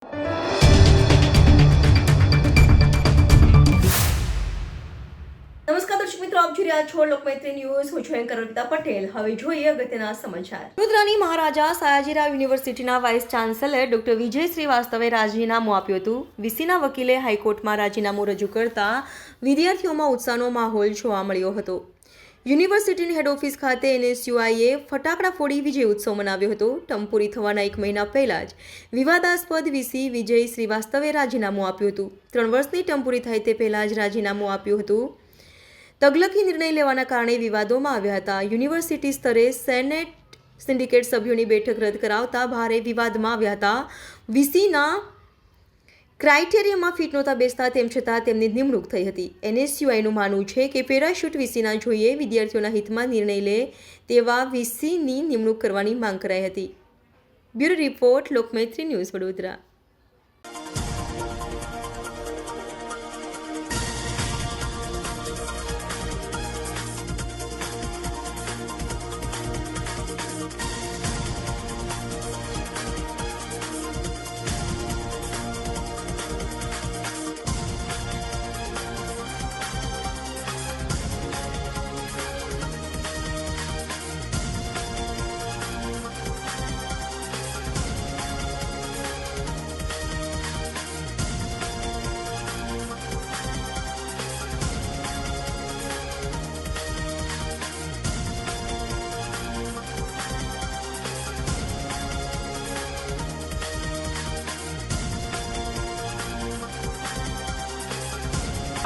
નમસ્કાર દર્શક મિત્રો, આપ જોઈ રહ્યા છો લોકમૈત્રી ન્યૂઝ. હું છું એન્કર અર્પિતા પટેલ. હવે જોઈએ અગત્યના સમાચાર. વડોદરાની મહારાજા સયાજીરાવ યુનિવર્સિટીના વાઇસ ચાન્સેલર ડોક્ટર વિજય શ્રીવાસ્તવે રાજીનામું આપ્યું હતું. વીસીના વકીલે હાઈકોર્ટમાં રાજીનામું રજૂ કરતા વિદ્યાર્થીઓમાં ઉત્સાહનો માહોલ જોવા મળ્યો હતો. યુનિવર્સિટીની હેડ ઓફિસ ખાતે એનએસયુઆઈએ ફટાકડા ફોડી વિજય ઉત્સવ મનાવ્યો હતો. ટર્મ પૂરી થવાના 1 મહિના પહેલા જ વિવાદાસ્પદ વીસી વિજય શ્રીવાસ્તવે રાજીનામું આપ્યું હતું. 3 વર્ષની ટર્મ પૂરી થાય તે પહેલા જ રાજીનામું આપ્યું હતું. તગલકી નિર્ણય લેવાના કારણે વિવાદોમાં આવ્યા હતા. યુનિવર્સિટી સ્તરે સેનેટ સિન્ડિકેટ સભ્યોની બેઠક રદ કરાવતા ભારે વિવાદમાં આવ્યા હતા. વીસીના ક્રાઇટેરિયામાં ફિટ નહોતા બેસતા, તેમ છતાં તેમની નિમણૂક થઈ હતી. એનએસયુઆઈનું માનવું છે કે પેરાશૂટ વીસીના જોઈએ વિદ્યાર્થીઓના હિતમાં નિર્ણય લે તેવા વીસીની નિમણૂક કરવાની માંગ કરાઈ હતી. Bureau report, Lokmaitri news, Vadodara.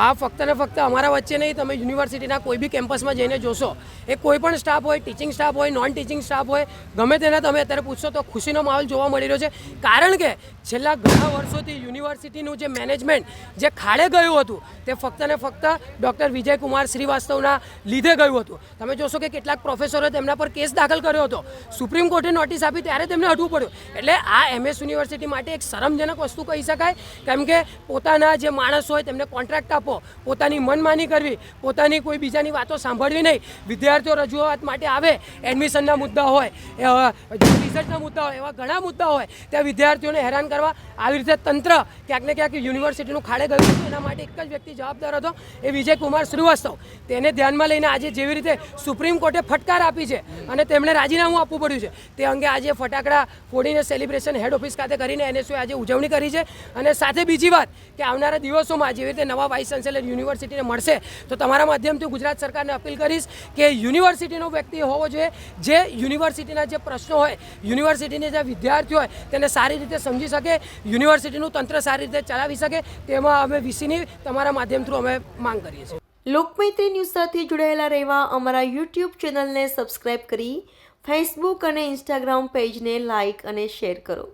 આ ફક્ત ને ફક્ત અમારા વચ્ચે નહીં, તમે યુનિવર્સિટીના કોઈ બી કેમ્પસમાં જઈને જોશો, એ કોઈ પણ સ્ટાફ હોય, ટીચિંગ સ્ટાફ હોય, નોન ટીચિંગ સ્ટાફ હોય, ગમે તેને તમે અત્યારે પૂછશો તો ખુશીનો માહોલ જોવા મળી રહ્યો છે. કારણ કે છેલ્લા ઘણા વર્ષોથી યુનિવર્સિટીનું જે મેનેજમેન્ટ જે ખાડે ગયું હતું તે ફક્ત ને ફક્ત ડૉક્ટર વિજયકુમાર શ્રીવાસ્તવના લીધે ગયું હતું. તમે જોશો કે કેટલાક પ્રોફેસરોએ તેમના પર કેસ દાખલ કર્યો હતો. સુપ્રીમ કોર્ટે નોટિસ આપી ત્યારે તેમને હટવું પડ્યું. એટલે આ એમએસ યુનિવર્સિટી માટે એક શરમજનક વસ્તુ કહી શકાય. કેમ કે પોતાના જે માણસ હોય તેમને કોન્ટ્રાક્ટ આપો, પોતાની મનમાની કરવી, પોતાની કોઈ બીજાની વાતો સાંભળવી નહીં. વિદ્યાર્થીઓ રજૂઆત માટે આવે, એડમિશનના મુદ્દા હોય, રિસર્ચના મુદ્દા હોય, એવા ઘણા મુદ્દા હોય, ત્યાં વિદ્યાર્થીઓને હેરાન કરવા આવી રીતે તંત્ર ક્યાંક ને ક્યાંક યુનિવર્સિટીનું ખાડે ગયું હતું. એના માટે એક જ વ્યક્તિ જવાબદાર હતો, એ વિજયકુમાર શ્રીવાસ્તવ. તેને ધ્યાનમાં લઈને આજે જેવી રીતે સુપ્રીમ કોર્ટે ફટકાર આપી છે અને તેમણે રાજીનામું આપવું પડ્યું છે, તે અંગે આજે ફટાકડા ફોડીને સેલિબ્રેશન હેડ ઓફિસ ખાતે કરીને એનએસયુએ આજે ઉજવણી કરી છે. અને સાથે બીજી વાત કે આવનારા દિવસોમાં જેવી રીતે નવા વાઇસ ચાન્સેલર યુનિવર્સિટીને મળશે તો તમારા માધ્યમથી ગુજરાત સરકારને અપીલ કરીશ કે યુનિવર્સિટીનો વ્યક્તિ હોવો જોઈએ જે યુનિવર્સિટીના જે પ્રશ્નો હોય, યુનિવર્સિટીના જે વિદ્યાર્થીઓ હોય તેને સારી રીતે સમજી શકે, યુનિવર્સિટીનું તંત્ર સારી રીતે ચલાવી શકે. તેમાં અમે વીસીની તમારા માધ્યમ થ્રુ અમે માંગ કરીએ છીએ. લોકમૈત્રી ન્યૂઝ સાથે જોડાયેલા રહેવા અમારા યુટ્યુબ ચેનલને સબસ્ક્રાઇબ કરી ફેસબુક અને ઇન્સ્ટાગ્રામ પેજને લાઇક અને શેર કરો.